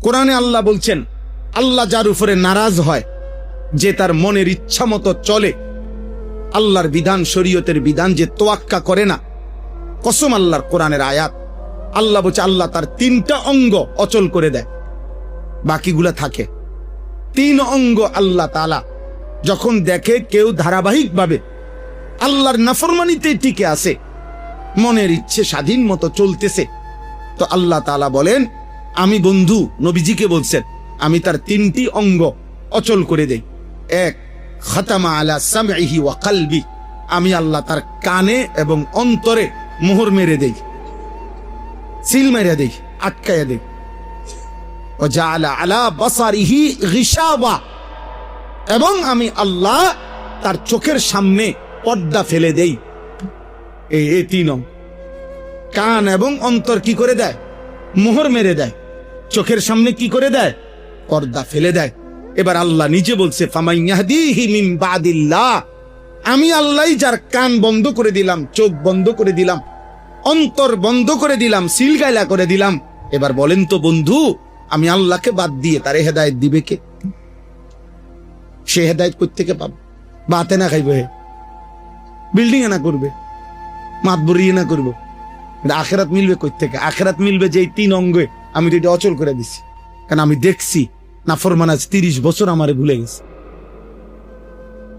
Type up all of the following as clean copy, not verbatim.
কোরআনে আল্লাহ বলছেন, আল্লাহ যার উপরে নারাজ হয়, যে তার মনের ইচ্ছা মতো চলে, আল্লাহর বিধান শরীয়তের বিধান যে তোয়াক্কা করে না, কসম আল্লাহর কোরআনের আয়াত, আল্লাহ বলছে আল্লাহ তার 3টা অঙ্গ অচল করে দেয়, বাকিগুলা থাকে। 3 অঙ্গ আল্লাহ তাআলা যখন দেখে কেউ ধারাবাহিকভাবে আল্লাহর নাফরমানিতে টিকে আছে, মনের ইচ্ছে স্বাধীন মতো চলতেছে, তো আল্লাহ তাআলা বলেন, আমি বন্ধু নবীজিকে বলছেন, আমি তার 3টি অঙ্গ অচল করে দেই। 1, খাতামা আলা সামঈহি ওয়া কলবি, আমি আল্লাহ তার কানে এবং অন্তরে মোহর মেরে দেই, সিল মেরে দেই, আটকায়া দেই। ওয়া জাআলা আলা বাসারিহি গিশাওয়া, এবং আমি আল্লাহ তার চোখের সামনে পর্দা ফেলে দেই। এই 3 অঙ্গ, কান এবং অন্তর কি করে দেয়? মোহর মেরে দেয়। চোখের সামনে কি করে দেয়? পর্দা ফেলে দেয়। এবার আল্লাহ নিজে বলছে, ফামান ইয়াহদিহি মিন বাদিল্লাহ, আমি আল্লাহই যার কান বন্ধ করে দিলাম, চোখ বন্ধ করে দিলাম, অন্তর বন্ধ করে দিলাম, সিলগাইলা করে দিলাম। এবার বলেন তো বন্ধু, আমি আল্লাহকে বাদ দিয়ে তারে হেদায়েত দিবে কে? সে হেদায়েত কই থেকে পাবে? বাতে না খাইবে, বিল্ডিং না করবে, মাতবরি না করবো, আখেরাত মিলবে কই থেকে? আখেরাত মিলবে যে 3 অঙ্গে আমি তো এটা অচল করে দিছি। কারণ আমি দেখছি নাফরমান আজ 30 বছর আমারে ভুলে গেছে।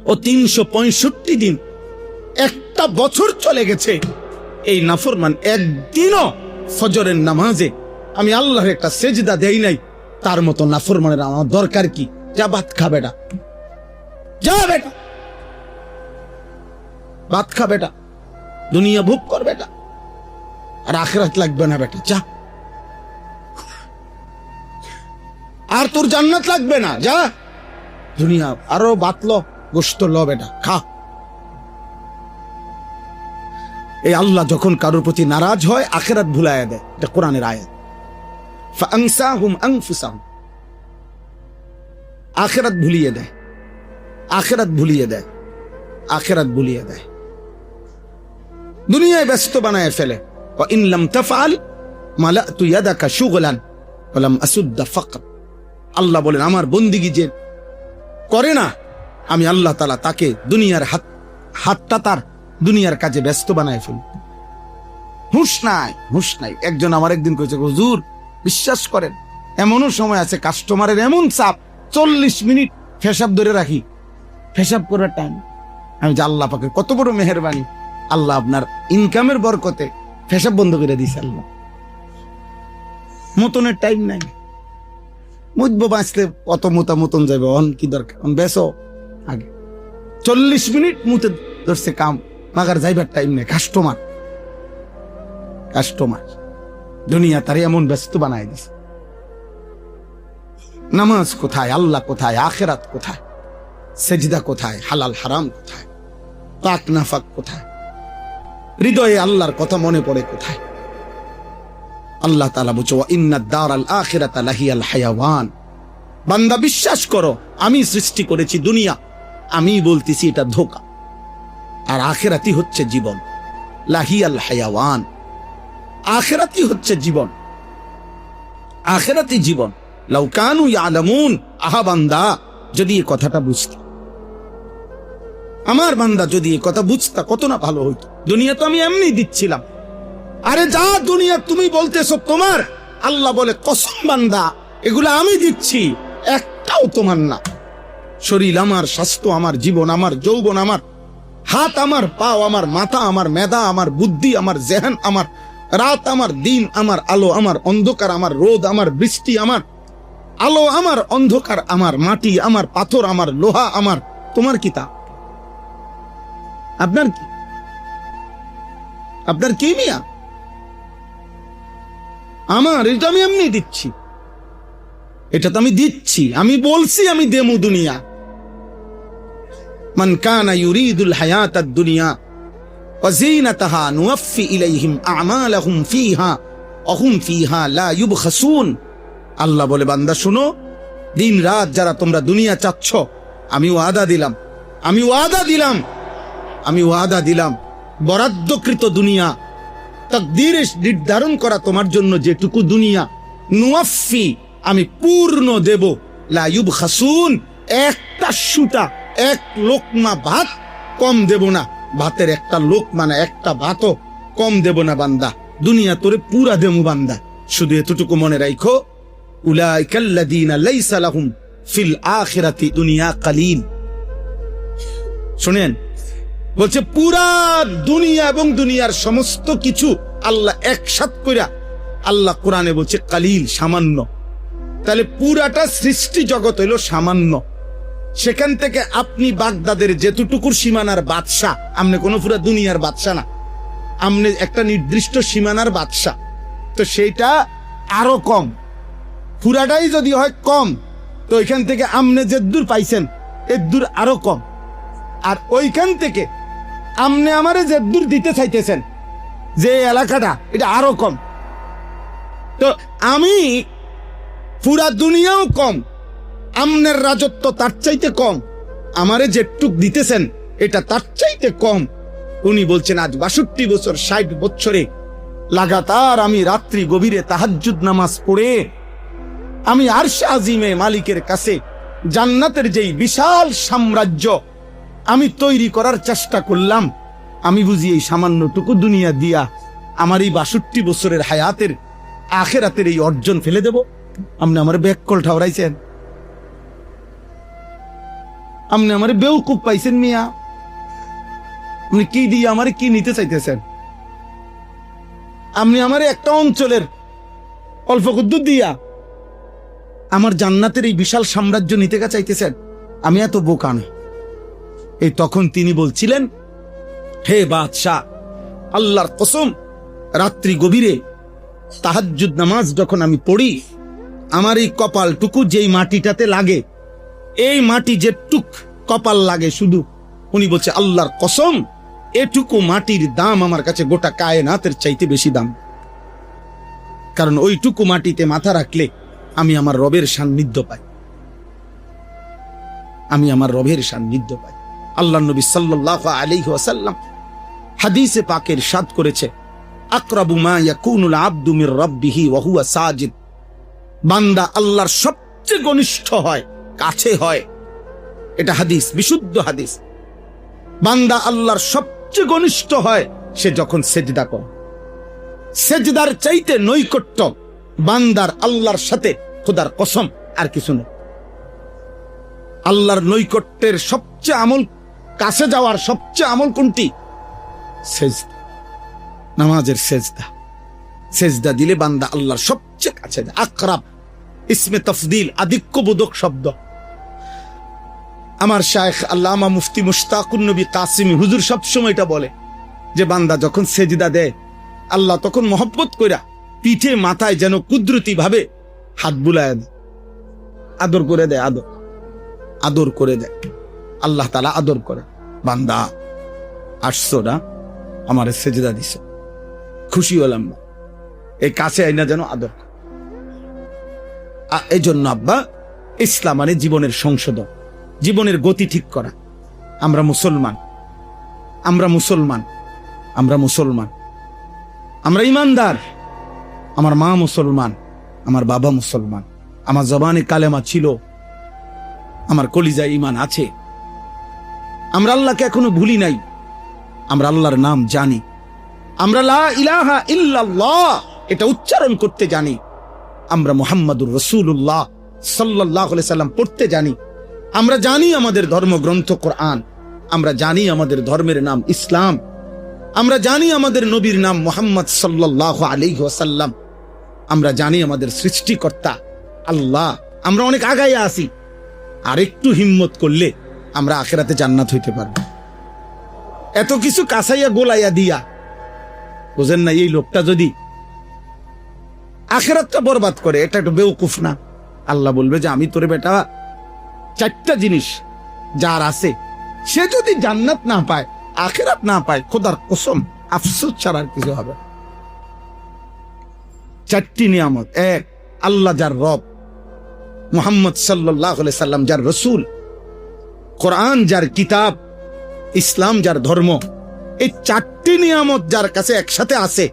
ও 365 দিন, একটা বছর চলে গেছে, এই নাফরমান একদিনও ফজরের নামাজে আমি আল্লাহর একটা সেজদা দেই নাই। তার মতো নাফরমানের আমার দরকার কি? যা ভাত খা বেটা, যা বেটা, ভাত খা বেটা, দুনিয়া ভোগ কর বেটা, আর আখিরাত লাগবে না বেটা, যা। আর তোর জান্নাত লাগবে না, যা। দুনিয়া আরো বাতলো, গোশত ল বেটা, খা। এই আল্লাহ যখন কারোর প্রতি নারাজ হয়, আখিরাত ভুলাইয়া দেয়। এটা কোরআনের আয়াত। ফাআনসাহুম আনফুসাহুম, আখিরাত ভুলিয়ে দেয়, আখিরাত ভুলিয়ে দেয়, আখিরাত ভুলিয়ে দেয়, দুনিয়ায় ব্যস্ত বানায় ফেলে। ওয়া ইন লাম তাফআল মালাতু ইয়াদাকা শুগলান ওয়া লাম আসুদ্দা ফাকর। আল্লাহ বলেন, আমার বন্দিগি যে করে না, আমি আল্লাহ তাআলা তাকে দুনিয়ার হাতটা তার দুনিয়ার কাজে ব্যস্ত বানায় ফেলি। হুঁশ নাই, হুঁশ নাই। একজন আমার একদিন কইছে, হুজুর বিশ্বাস করেন, এমনও সময় আছে কাস্টমারের এমন চাপ, 40 মিনিট পেশাব ধরে রাখি, পেশাব করার টাইম। আমি যে আল্লাহ পাকের কত বড় মেহেরবানি, আল্লাহ আপনার ইনকামের বরকতে পেশাব বন্ধ করে দিয়েছে। আল্লাহ মতনের টাইম নাই, মুজবো বাঁচলে অত মোতা মতন যাবে, অন কি দরকার, অন বেসো আগে। 40 মিনিট মুতে ধরছে কাম, মাগার যাইবার টাইম নেই। কাস্টমার, কাস্টমার, দুনিয়া তারে এমন ব্যস্ত বানায় দিছে। নামাজ কোথায়? আল্লাহ কোথায়? আখিরাত কোথায়? সেজদা কোথায়? হালাল হারাম কোথায়? পাক নাফাক কোথায়? হৃদয়ে আল্লাহর কথা মনে পড়ে কোথায়? আল্লাহ তাআলা বলছে, ওয়া ইন্নাদ দারাল আখিরাতা লাহিয়াল হায়াওয়ান। বান্দা বিশ্বাস করো, আমি সৃষ্টি করেছি দুনিয়া, আমি বলতেছি এটা ধোঁকা, আর আখিরাতই হচ্ছে জীবন। লাহিয়াল হায়াওয়ান, আখিরাতই হচ্ছে জীবন, আখিরাতই জীবন। লাউ কানু ইয়ালামুন, আহা বান্দা যদি এই কথাটা বুঝতা, আমার বান্দা যদি এই কথা বুঝতা, কত না ভালো হইতো। দুনিয়া তো আমি এমনি দিচ্ছিলাম। আরে যা দুনিয়া তুমি বলতেছো তোমার, আল্লাহ বলে কসম বান্দা, এগুলো আমি দিচ্ছি, একটাও তোমার না। শরীর আমার, স্বাস্থ্য আমার, জীবন আমার, যৌবন আমার, হাত আমার, পাও আমার, মাথা আমার, মেধা আমার, বুদ্ধি আমার, জেহান আমার, রাত আমার, দিন আমার, আলো আমার, অন্ধকার আমার, রোদ আমার, বৃষ্টি আমার, আলো আমার, অন্ধকার আমার, মাটি আমার, পাথর আমার, লোহা আমার। তোমার কি তা? আপনার কি? আপনার কি মিয়া? আমার এটা আমি এমনি দিচ্ছি, এটা তো আমি দিচ্ছি, আমি বলছি আমি দেমু দুনিয়া। মান কানা ইউরিদুল হায়াতাদ দুনিয়া ওয়া যিনাতাহা নুওয়াফি ইলাইহিম আমালাহুম ফিহা ওয়া হুম ফিহা লা ইউবখাসুন। আল্লাহ বলে, বান্দা শুনো, দিন রাত যারা তোমরা দুনিয়া চাচ্ছ, আমি ওয়াদা দিলাম, আমি ওয়াদা দিলাম, আমি ওয়াদা দিলাম, বরাদ্দকৃত দুনিয়া, তাকদীরে নির্ধারণ করা তোমার জন্য যেটুকু দুনিয়া, নুওয়াফি আমি পূর্ণ দেব, লা ইউবখাসুন, একটা সুতা, এক লোকমা ভাত কম দেব না, ভাতের একটা লোকমা না, একটা ভাতও কম দেব না বান্দা, দুনিয়া তোরে পুরা দেমু বান্দা। শুধু এতটুকু মনে রাখো, উলাইকাল্লাযীনা লাইসা লাহুম ফিল আখিরাতি দুনিয়া কালিল। শুনেন, বলছে পুরা দুনিয়া এবং দুনিয়ার সমস্ত কিছু আল্লাহ একসাথ কইরা আল্লাহ কোরআনে বলছে কালিল, সামান্য। তাহলে পুরাটা সৃষ্টি জগৎ হইল সামান্য। সেখান থেকে আপনি বাগদাদের যেতটুকুর সীমানার বাদশা, আমনে কোনো পুরা দুনিয়ার বাদশা না, আমনে একটা নির্দিষ্ট সীমানার বাদশা, তো সেইটা আরো কম। পুরাটাই যদি হয় কম, তো ওইখান থেকে আমনে যে দূর পাইছেন এর দূর আরো কম। আর ওইখান থেকে আমনে আমারে যে দূর দিতে চাইতেছেন, যে এলাকাটা, এটা আরো কম। তো আমি পুরা দুনিয়াও কম, আমনের রাজত্ব তার চাইতে কম, আমারে যেটুক দিতেছেন এটা তার চাইতে কম। উনি বলছেন আজ 62 বছর, 60 বছরে লাগাতার আমি রাত্রি গভীরে তাহাজ্জুদ নামাজ পড়ে আমি আরশে আজিমে মালিকের কাছে জান্নাতের যেই বিশাল সাম্রাজ্য আমি তৈরি করার চেষ্টা করলাম। আমি বুঝি এই সামান্যটুকু দুনিয়া দিয়া আমার এই 62 বছরের হায়াতের আখেরাতের এই অর্জন ফেলে দেব? আপনি আমার ব্যাককল ঠাওরাইছেন, আপনি আমার বেউকুফ পাইছেন মিয়া। আপনি কি দিয়ে আমারে কি নিতে চাইতেছেন? আপনি আমার একটা অঞ্চলের অল্প কুদ্দুর দিয়া আমার জান্নাতের এই বিশাল সাম্রাজ্য নিতে চাইতেছেন? আমি এত বোকা না। এই তখন তিনি বলছিলেন, হে বাদশাহ, আল্লাহর কসম, রাত্রি গভীরে তাহাজ্জুদ নামাজ যখন আমি পড়ি, আমার এই কপালটুকু যেই মাটিটাতে লাগে, এই মাটি যেটুক কপাল লাগে শুধু, উনি বলছে আল্লাহর কসম, এটুকু মাটির দাম আমার কাছে গোটা কায়নাতের চাইতে বেশি দাম। কারণ ওইটুকু মাটিতে মাথা রাখলে আমি আমার রবের সান্নিধ্য পাই, আমি আমার রবের সান্নিধ্য পাই। আল্লাহ নবী সাল্লাল্লাহু আলাইহি ওয়াসাল্লাম হাদিসে পাকে ইরশাদ করেছে, আকরাবু মা ইয়াকুনুল আবদু মির রাব্বিহি ওয়া হুয়া সাজিদ। বান্দা আল্লাহর সবচেয়ে ঘনিষ্ঠ হয়, কাছে হয়, এটা হাদিস, বিশুদ্ধ হাদিস। বান্দা আল্লাহর সবচেয়ে ঘনিষ্ঠ হয় সে যখন সেজদা করে। সেজদার চাইতে নৈকট্য বান্দার আল্লাহর সাথে, খোদার কসম, আর কিছু নেই। আল্লাহর নৈকট্যের সবচেয়ে আমল, কাছে যাওয়ার সবচেয়ে আমল কোনটি? সেজদা, নামাজের সেজদা। সেজদা দিলে বান্দা আল্লাহর সবচেয়ে কাছে যায়। আকরাব ইসমে তফদিল, আধিক্যবোধক শব্দ। আমার শায়েখ আল্লামা মুফতি মুশতাকুন নবী কাসিমি হুজুর সবসময় এটা বলে যে বান্দা যখন সেজদা দেয়, আল্লাহ তখন মহব্বত কইরা পিঠে মাথায় যেন কুদরতি ভাবে হাত বুলায় দেয়, আদর করে দেয়, আদর করে দেয়। আল্লাহ তাআলা আদর করে, বান্দা আসছো না, আমার সেজদা দিছ, খুশি হলাম না, এই কাছে আইনা যেন আদর। এই জন্য আব্বা, ইসলাম মানে জীবনের সংশোধন, জীবনের গতি ঠিক করা। আমরা মুসলমান, আমরা মুসলমান, আমরা মুসলমান, আমরা ইমানদার। আমার মা মুসলমান, আমার বাবা মুসলমান, আমার জবানে কালেমা ছিল, আমার কলিজায় ঈমান আছে। আমরা আল্লাহকে এখনো ভুলি নাই, আমরা আল্লাহর নাম জানি, আমরা লা ইলাহা ইল্লাল্লাহ এটা উচ্চারণ করতে জানি, আমরা মুহাম্মাদুর রাসূলুল্লাহ সাল্লাল্লাহু আলাইহি সাল্লাম পড়তে জানি, আমরা জানি আমাদের ধর্মগ্রন্থ কোরআন, আমরা জানি আমাদের ধর্মের নাম ইসলাম, আমরা জানি আমাদের নবীর নাম মুহাম্মদ সাল্লাল্লাহু আলাইহি ওয়াসাল্লাম, আমরা জানি আমাদের সৃষ্টিকর্তা আল্লাহ। আমরা অনেক আগাইয়া আছি, আর একটু হিম্মত করলে আমরা আখিরাতে জান্নাত হইতে পারব। এত কিছু কাছাইয়া গোলাইয়া দিয়া, বুঝেন না, এই লোকটা যদি আখিরাতটা বরবাদ করে, এটা একটু বেওকুফ না? আল্লাহ বলবে যে আমি তোরে বেটা 4টা জিনিস যার আছে, সে যদি জান্নাত না পায়, আখিরাত না পায়, খোদার কসম আফসোস ছাড়া আর কিছু হবে। 4টি নিয়ামত। 1, আল্লাহ যার রব, মুহাম্মদ সাল্লাল্লাহু আলাইহি সাল্লাম যার রাসূল, কোরআন যার কিতাব, ইসলাম যার ধর্ম। এই 4টি নিয়ামত যার কাছে একসাথে আছে,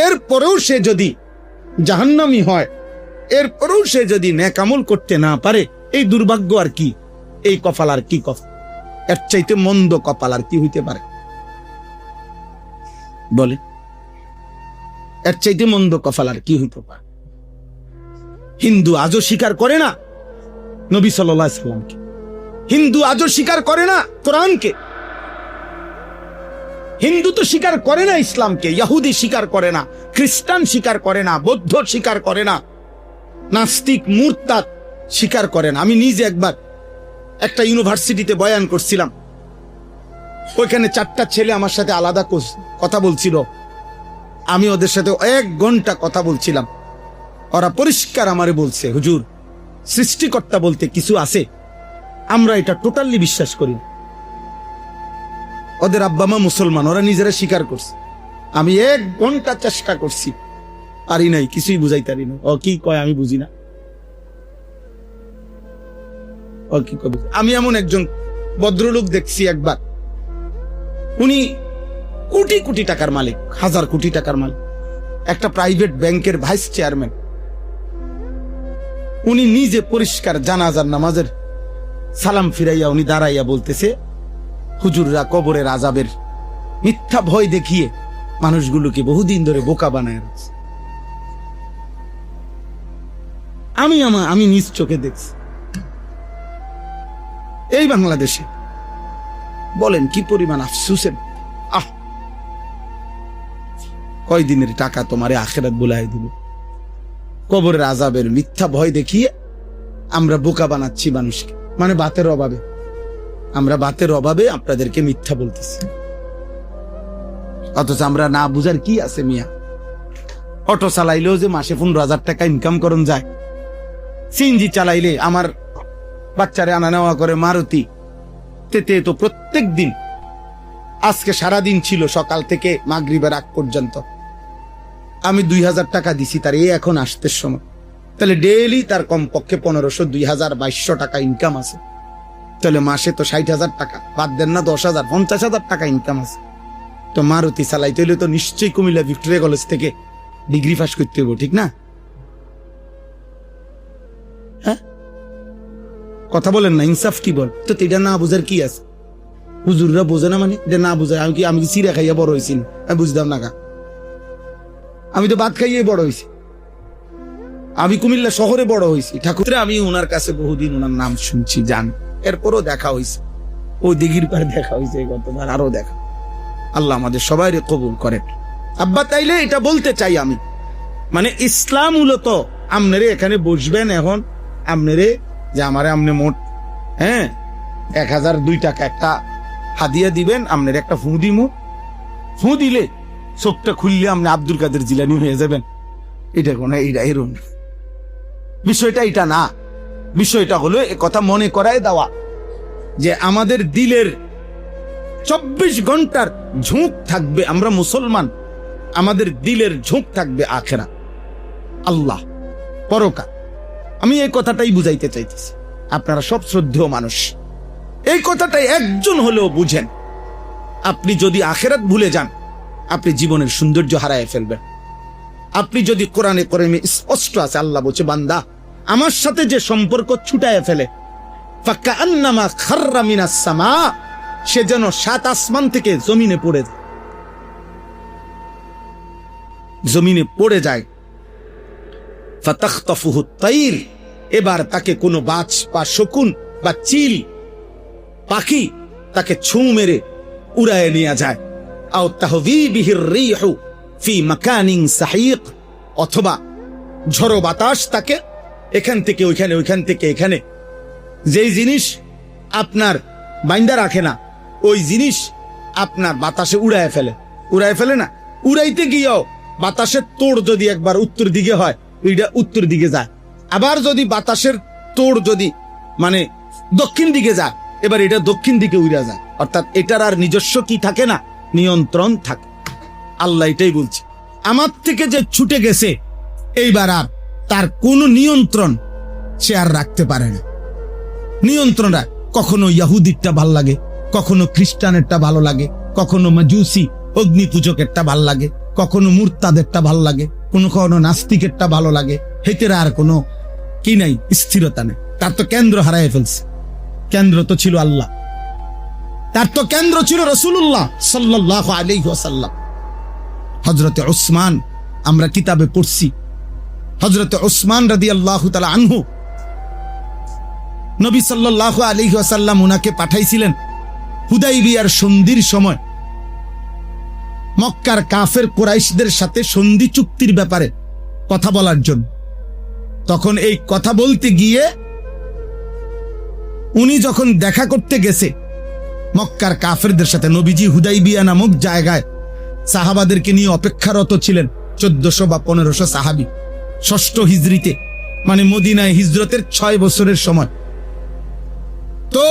এরপরেও সে যদি জাহান্নামী হয়, এরপরেও সে যদি নেকামল করতে না পারে, এই দুর্ভাগ্য আর কি, এই কপাল আর কি কপাল, এর চাইতে মন্দ কপাল আর কি হইতে পারে বলে? এর চাইতে মন্দ কপাল আর কি হইতে পারে? হিন্দু আজও স্বীকার করে না নবী সাল্লাল্লাহু আলাইহি সাল্লামকে, হিন্দু আজও স্বীকার করে না কোরআনকে, হিন্দু তো স্বীকার করে না ইসলামকে, ইহুদি স্বীকার করে না, খ্রিস্টান স্বীকার করে না, বৌদ্ধ স্বীকার করে না, নাস্তিক মুরতাদ স্বীকার করে না। আমি নিজে একবার একটা ইউনিভার্সিটিতে বয়ান করছিলাম, ওইখানে 4টা ছেলে আমার সাথে আলাদা কথা বলছিল, আমি ওদের সাথে 1 ঘন্টা কথা বলছিলাম। ওরা পরিষ্কার আমারে বলছে, হুজুর সৃষ্টিকর্তা বলতে কিছু আছে, আমরা এটা টোটালি বিশ্বাস করি। ওদের আব্বা মা মুসলমান, ওরা নিজেরা স্বীকার করছে। আমি 1 ঘন্টা চেষ্টা করছি, পারি নাই, কিছুই বুঝাইতে পারি না। ও কি কয় আমি বুঝি না, ও কি কয়। আমি এমন একজন ভদ্রলোক দেখছি একবার, উনি কোটি কোটি টাকার মালিক, 1000 কোটি টাকার মালিক, একটা প্রাইভেট ব্যাংকের ভাইস চেয়ারম্যান। উনি নিজে পরিষ্কার জানাজার নামাজের সালাম ফিরাইয়া উনি দাঁড়াইয়া বলতেছে, হুজুররা কবরের আযাবের মিথ্যা ভয় দেখিয়ে মানুষগুলোকে বহুদিন ধরে বোকা বানায় রাখছে। আমি নিজ চোখে দেখছি। এই বাংলাদেশে বলেন কি পরিমাণ আফসোসের, কয়দিনের টাকা তোমারে আখিরাত বুলাই দিল। কবরের আযাবের মিথ্যা ভয় দেখিয়ে আমরা বোকা বানাচ্ছি মানুষকে, মানে বাতের অভাবে, আমরা বাতের অভাবে আপনাদেরকে মিথ্যা বলতেছি। অথচ আমরা না বুঝার কি আছে মিয়া, অটো চালাইলেও যে মাসে 15,000 টাকা ইনকাম করন যায়, সিএনজি চালাইলে আমার বাচ্চারে আনা নেওয়া করে মারুতি, তেতে তো প্রত্যেক দিন, আজকে সারাদিন ছিল সকাল থেকে মাগরিবের আগ পর্যন্ত, আমি 2,000 টাকা দিছি তার এই এখন আসতে সময়, তাহলে ডেইলি তার কমপক্ষে 1500, 2,000, 2,200 টাকা ইনকাম আছে। তাহলে মাসে তো 60,000 টাকা, বাদ দেন না 10,000, 50,000 টাকা ইনকাম আছে। তো মারুতি চালাইতে হইলে তো নিশ্চয়ই কুমিল্লা ভিক্টোরিয়া কলেজ থেকে ডিগ্রি পাস করতে হইব, ঠিক না? হ্যাঁ, কথা বলেন না, ইনসাফ কি বল? তো এটা না বুঝার কি আছে? হুজুররা বোঝে না মানে এটা না বুঝায়? আমি কি চিড়া খাইয়া বড় হয়েছি? আমি বুঝতাম না কা, আমি তো ভাত খাইয়ে বড় হয়েছি, আমি কুমিল্লা শহরে বড় হয়েছি। ঠাকুরে আমি ওনার কাছে বহুদিন ওনার নাম শুনছি, জান, এরপরও দেখা হয়েছে, ওই দিঘির পারে দেখা হয়েছে, গতবার আরো দেখা। আল্লাহ আমাদের সবাই কবুল করেন। আব্বা, তাইলে এটা বলতে চাই আমি, মানে ইসলাম মূলত আমনেরে এখানে বসবেন এখন, আমনেরে যে আমারে আমনে মোট 1002 টাকা একটা হাদিয়া দিবেন, আমনের একটা ফু দিমু, ফু দিলে চোখটা খুললে আপনি আব্দুল কাদের জিলানী হয়ে যাবেন। এটা কোন এরকম বিষয়টা, এটা না। বিষয়টা হলো এ কথা মনে করায় দেওয়া যে আমাদের দিলের 24 ঘন্টার ঝোঁক থাকবে, আমরা মুসলমান, আমাদের দিলের ঝোঁক থাকবে আখিরাত, আল্লাহ, পরকাল। আমি এই কথাটাই বুঝাইতে চাইতেছি। আপনারা সব শ্রদ্ধেয় মানুষ, এই কথাটাই একজন হলেও বুঝেন। আপনি যদি আখিরাত ভুলে যান, আপনি জীবনের সৌন্দর্য হারায় ফেলবেন। আপনি যদি কোরআনে কারিমে স্পষ্ট আছে, আল্লাহ বলছে, বান্দা আমার সাথে যে সম্পর্ক ছুটায় ফেলে, ফাকান্নামা খাররা মিনাস সামা, সে যেন 7 আসমান থেকে জমিনে পড়ে যায়, জমিনে পড়ে যায়। ফাতাখতাফুহু তাইর, এবার তাকে কোনো বাজ বা শকুন বা চিল পাখি তাকে ছুঁ মেরে উড়ায় নিয়ে যায়। আও তাহবি বিহির রিহু ফি মাকানিন সাহিক, অথবা ঝড়ো বাতাস তাকে এখান থেকে ওইখানে, ওইখান থেকে এখানে, যেই জিনিস আপনার বাইন্দা রাখে না, ওই জিনিস আপনার বাতাসে উড়ায় ফেলে না। উড়াইতে গিয়েও বাতাসের তোড় যদি একবার উত্তর দিকে হয়, ওইটা উত্তর দিকে যায়। আবার যদি বাতাসের তোড় যদি মানে দক্ষিণ দিকে যায়, এবার এটা দক্ষিণ দিকে উড়া যায়। অর্থাৎ এটার আর নিজস্ব কি থাকে না, নিয়ন্ত্রণ থাকে। আল্লাহ এটাই বলছে, আমার থেকে যে ছুটে গেছে, এইবার আর তার কোনো নিয়ন্ত্রণ সে আর রাখতে পারে না। নিয়ন্ত্রণ কখনো ইহুদিরটা ভাল লাগে, কখনো খ্রিস্টানেরটা ভালো লাগে, কখনো মাজুসি অগ্নি পূজকেরটা ভাল লাগে, কখনো মুরতাদেরটা ভাল লাগে, কখনো নাস্তিকেরটা ভালো লাগে, হেতের আর কোনো কি নাই, স্থিরতা নেই। তার তো কেন্দ্র হারায় ফেলছে। কেন্দ্র তো ছিল আল্লাহ, তার তো কেন্দ্র ছিল রাসূলুল্লাহ সাল্লাল্লাহু আলাইহি ওয়াসাল্লাম। হযরতে উসমান আমরা কিতাবে পড়ছি, হযরতে উসমান রাদিয়াল্লাহু তাআলা আনহু, নবী সাল্লাল্লাহু আলাইহি ওয়াসাল্লাম উনাকে পাঠাইছিলেন হুদাইবিয়ার সন্ধির সময় মক্কার কাফের কুরাইশদের সাথে সন্ধি চুক্তির ব্যাপারে কথা বলার জন্য। তখন এই কথা বলতে গিয়ে উনি যখন দেখা করতে গেছে মক্কার কাফেরদের সাথে, নবীজি হুদাইবিয়া নামক জায়গায় সাহাবাদেরকে নিয়ে অপেক্ষারত ছিলেন। 1400 বা 1500 সাহাবী, 6ষ্ঠ হিজরিতে, মানে মদিনায় হিজরতের 6 বছরের সময়। তো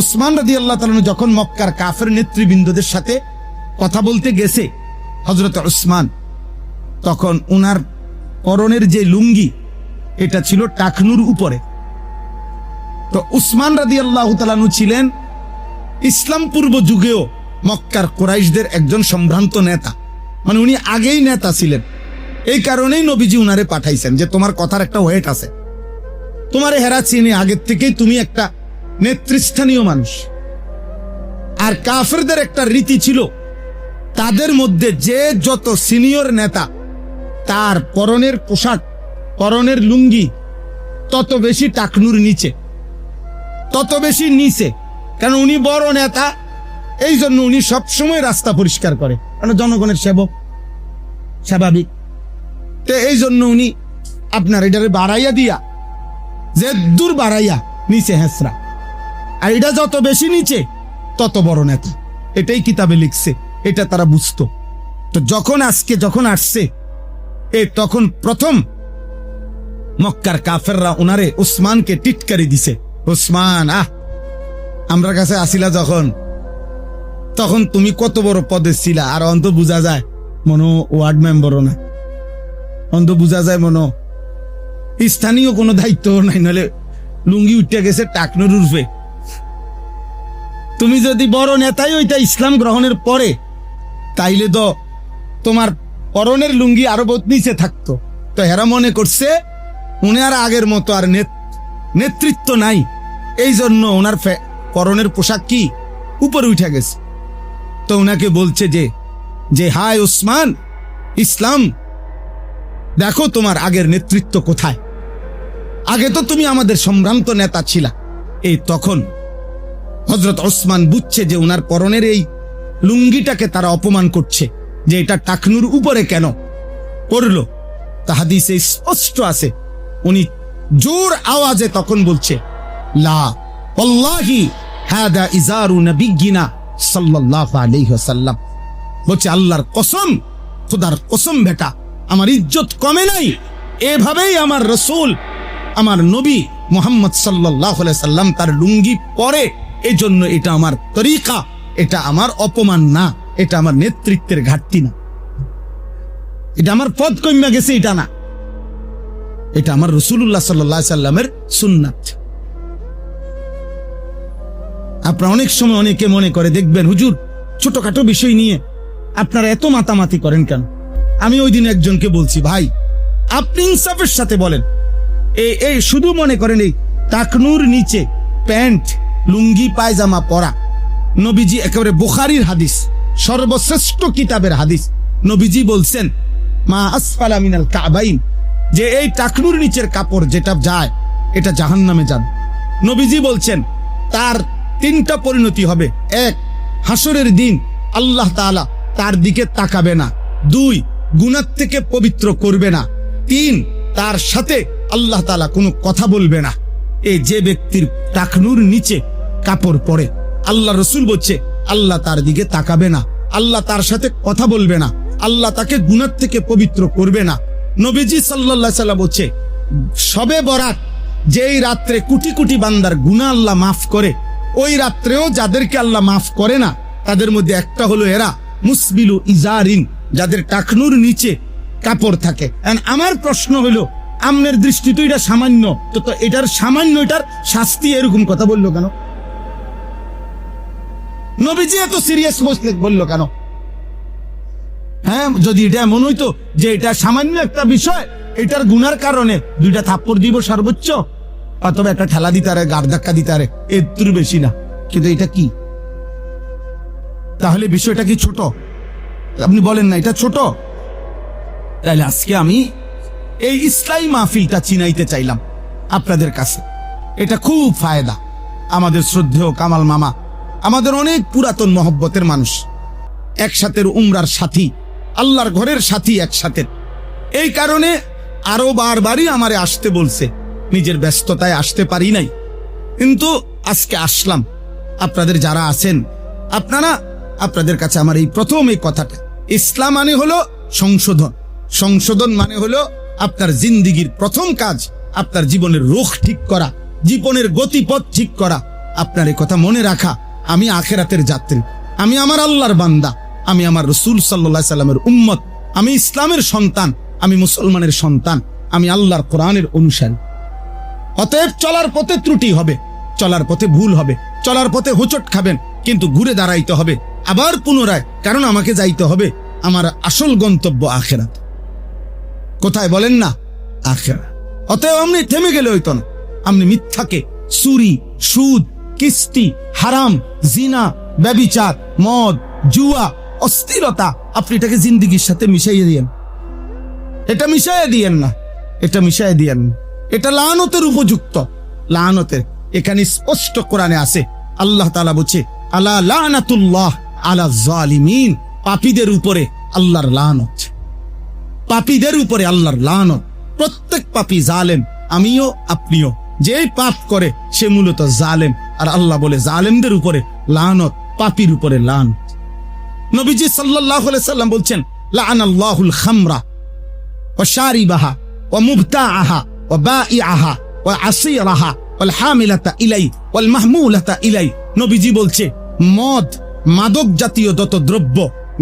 উসমান রাদিয়াল্লাহু তাআলা যখন মক্কার কাফের নেতৃবৃন্দদের সাথে কথা বলতে গেছে হযরত উসমান, তখন উনার পরনের যে লুঙ্গি এটা ছিল টাকনুর উপরে। তো উসমান রাদিয়াল্লাহু তাআলা ছিলেন ইসলাম পূর্ব যুগেও মক্কার কুরাইশদের একজন সম্ভ্রান্ত নেতা, মানে উনি আগেই নেতা ছিলেন। এই কারণেই নবীজি উনারে পাঠাইছেন যে তোমার কথার একটা ওয়েট আছে, তোমারে হেরা চিনি আগের থেকেই, তুমি একটা নেতৃস্থানীয় মানুষ। আর কাফেরদের একটা রীতি ছিল, তাদের মধ্যে যে যত সিনিয়র নেতা তার পরনের পোশাক, পরনের লুঙ্গি তত বেশি টাকনুর নিচে, তত বেশি নিচে। কারণ উনি বড় নেতা, এই জন্য উনি সবসময় রাস্তা পরিষ্কার করে, কারণ জনগণের সেবক, স্বাভাবিক। তো এই জন্য উনি আপনার এটারে বাড়াইয়া দিয়া, যে দূর বাড়াইয়া নিচে হেসরা, আর এটা যত বেশি নিচে তত বড় নেতা। এটাই কিতাবে লিখছে, এটা তারা বুঝতো। তো যখন আসছে তখন প্রথম মক্কার কাফেররা উনারে উসমানকে টিটকারি দিছে, উসমান আমরা কাছে আসিলা যখন, তখন তুমি কত বড় পদে ছিলা, আর অন্ত বোঝা যায় মনো ওয়ার্ড মেম্বারও না, অন্ত বোঝা যায় মনো স্থানীয় কোনো দায়িত্ব নাই, নাহলে লুঙ্গি উঠে গেছে টাকনুর উঠবে। তুমি যদি বড় নেতাই ওইটা ইসলাম গ্রহণের পরে, তাইলে তো তোমার পরনের লুঙ্গি আরো বহুত নিচে থাকতো। তো হেরা মনে করছে উনি আর আগের মতো আর নেতৃত্ব নাই, এই জন্য ওনার পরনের পোশাক কি উপরে উঠে গেছে। তো উনাকে বলছে যে হায় উসমান, ইসলাম দেখো তোমার আগের নেতৃত্ব কোথায়, আগে তো তুমি আমাদের সম্ভ্রান্ত নেতা ছিলা। এই তখন হযরত উসমান বুঝছে যে উনার পরনের এই লুঙ্গিটাকে তারা অপমান করছে, যে এটা টাকনুর উপরে কেন করলো। তা হাদিসে স্পষ্ট আছে, উনি জোর আওয়াজে তখন বলছে লা ওয়াল্লাহি হাদা ইজারু নবিয়িনা সাল্লাল্লাহু আলাইহি ওয়াসাল্লাম, বলছে আল্লাহর কসম, খোদার কসম বেটা, আমার ইজ্জত কমে নাই, এভাবেই আমার রাসূল, আমার নবী মুহাম্মদ সাল্লাল্লাহু আলাইহি সাল্লাম তার লুঙ্গি পরে, এই জন্য এটা আমার তরিকা, এটা আমার অপমান না, এটা আমার নেতৃত্বের ঘাটতি না, এটা আমার পদ কমে গেছে, এটা না, এটা আমার রাসূলুল্লাহ সাল্লাল্লাহু আলাইহি সাল্লামের সুন্নাত। আপনারা অনেক সময় অনেকে মনে করে, দেখবেন হুজুর ছোটখাটো বিষয় নিয়ে আপনারা এত মাতামাতি করেন কেন? আমি ওই দিন একজনকে বলছি, ভাই আপনি ইনসাফের সাথে বলেন, এই শুধু মনে করেন এই টাকনুর নিচে প্যান্ট, লুঙ্গি, পায়জামা পরা, নবীজি একেবারে বুখারীর হাদিস, সর্বশ্রেষ্ঠ কিতাবের হাদিস, নবীজি বলছেন মা আসফালা মিনাল কাবাইন, যে এই টাকনুর নিচের কাপড় যেটা যায় এটা জাহান্নামে যাবে। নবীজি বলছেন তার 3টা পরিণতি হবে, 1 হাসরের দিন আল্লাহ তাআলা তার দিকে তাকাবে না, 2 গুনাহ থেকে পবিত্র করবে না, 3 তার সাথে আল্লাহ তাআলা কোনো কথা বলবে না। এই যে ব্যক্তির টাকনুর নিচে কাপড় পরে, আল্লাহ রাসূল বলছে আল্লাহ তার দিকে তাকাবে না, আল্লাহ তার সাথে কথা বলবে না, আল্লাহ তাকে গুনাহ থেকে পবিত্র করবে না। নবীজি সাল্লাল্লাহু আলাইহি ওয়াসাল্লাম বলছে শবে বরাত, যেই রাত্রে কোটি কোটি বান্দার গুনাহ আল্লাহ মাফ করে, ওই রাত্রেও যাদেরকে আল্লাহ মাফ করে না তাদের মধ্যে একটা হলো এরা মুসবিলু ইজারিন, যাদের টাকনুর নিচে কাপড় থাকে। আমার প্রশ্ন হলো, আমনের দৃষ্টি তো এটা সামান্য, তো এটার সামান্য, এটার শাস্তি এরকম কথা বললো কেন? নবীজি এত সিরিয়াস বললো কেন? হ্যাঁ, যদি এটা এমন হইতো যে এটা সামান্য একটা বিষয়, এটার গুনার কারণে 2টা থাপ্পড় দিব সর্বোচ্চ, অথবা একটা ঠেলা দিতারে, গাড় ধাক্কা দিতারে, এর বেশি না। কিন্তু এটা কি? তাহলে বিষয়টা কি ছোট? আপনি বলেন না এটা ছোট? তাহলে আজকে আমি এই ইসলামী মাহফিলটা চিনাইতে চাইলাম আপনাদের কাছে। এটা খুব ফায়দা। আমাদের শ্রদ্ধেয় কামাল মামা আমাদের অনেক পুরাতন মহব্বতের মানুষ, একসাথে উমরার সাথী, আল্লাহর ঘরের সাথী একসাথে। এই কারণে আরো বারবারই আমারে আসতে বলছে, নিজের ব্যস্ততায় আসতে পারি নাই, কিন্তু আজকে আসলাম। আপনাদের যারা আছেন আপনারা, আপনাদের কাছে আমার এই প্রথম এই কথাটা, ইসলাম মানে হলো সংশোধন। সংশোধন মানে হলো আপনার জিন্দিগির প্রথম কাজ আপনার জীবনের রুখ ঠিক করা, জীবনের গতিপথ ঠিক করা। আপনার এই কথা মনে রাখা, আমি আখেরাতের যাত্রী, আমি আমার আল্লাহর বান্দা, আমি আমার রাসূল সাল্লাল্লাহু আলাইহি সাল্লামের উম্মত, আমি ইসলামের সন্তান, আমি মুসলমানের সন্তান, আমি আল্লাহর কোরআনের অনুসারী। অতএব চলার পথে ত্রুটি হবে, চলার পথে ভুল হবে, চলার পথে হোঁচট খাবেন, কিন্তু ঘুরে দাঁড়াইতে হবে আবার পুনরায়, কারণ আমাকে যাইতে হবে আমার আসল গন্তব্য আখেরাত। কোথায় বলেন না? আখেরাত। অতএব আপনি থেমে গেলে হইতো না। আপনি মিথ্যাকে, চুরি, সুদ, কিস্তি, হারাম, জিনা, ব্যভিচার, মদ, জুয়া, অস্থিরতা, আপনি এটাকে জিন্দিগির সাথে মিশাইয়ে দিয়েন। এটা মিশাইয়ে দিয়েন না, এটা মিশাইয়ে দিয়েন না। এটা লানতের উপযুক্ত, লানতের। এখানে স্পষ্ট কোরআনে আছে, আল্লাহ তাআলা বলছে, আলা লানাতুল্লাহ আলা জালিমিন, পাপীদের উপরে আল্লাহর লানত। পাপীদের উপরে আল্লাহর লানত। প্রত্যেক পাপী জালেম, আমিও আপনিও। যে পাপ করে সে মূলত জালেম, আর আল্লাহ বলে জালেমদের উপরে লানত, পাপীর উপরে লানত। নবীজি সাল্লাল্লাহু আলাইহি সাল্লাম বলছেন, লাআনাল্লাহুল খামরা ওয়া শারিবাহা ওয়া মুবতাআহা ওয়া বাঈআহা ওয়া আসীরাহা ওয়াল হামিলাতা ইলাই ওয়াল মাহমুলাতা ইলাই। নবীজি বলছে, মদ, মাদক জাতীয় যত দ্রব্য,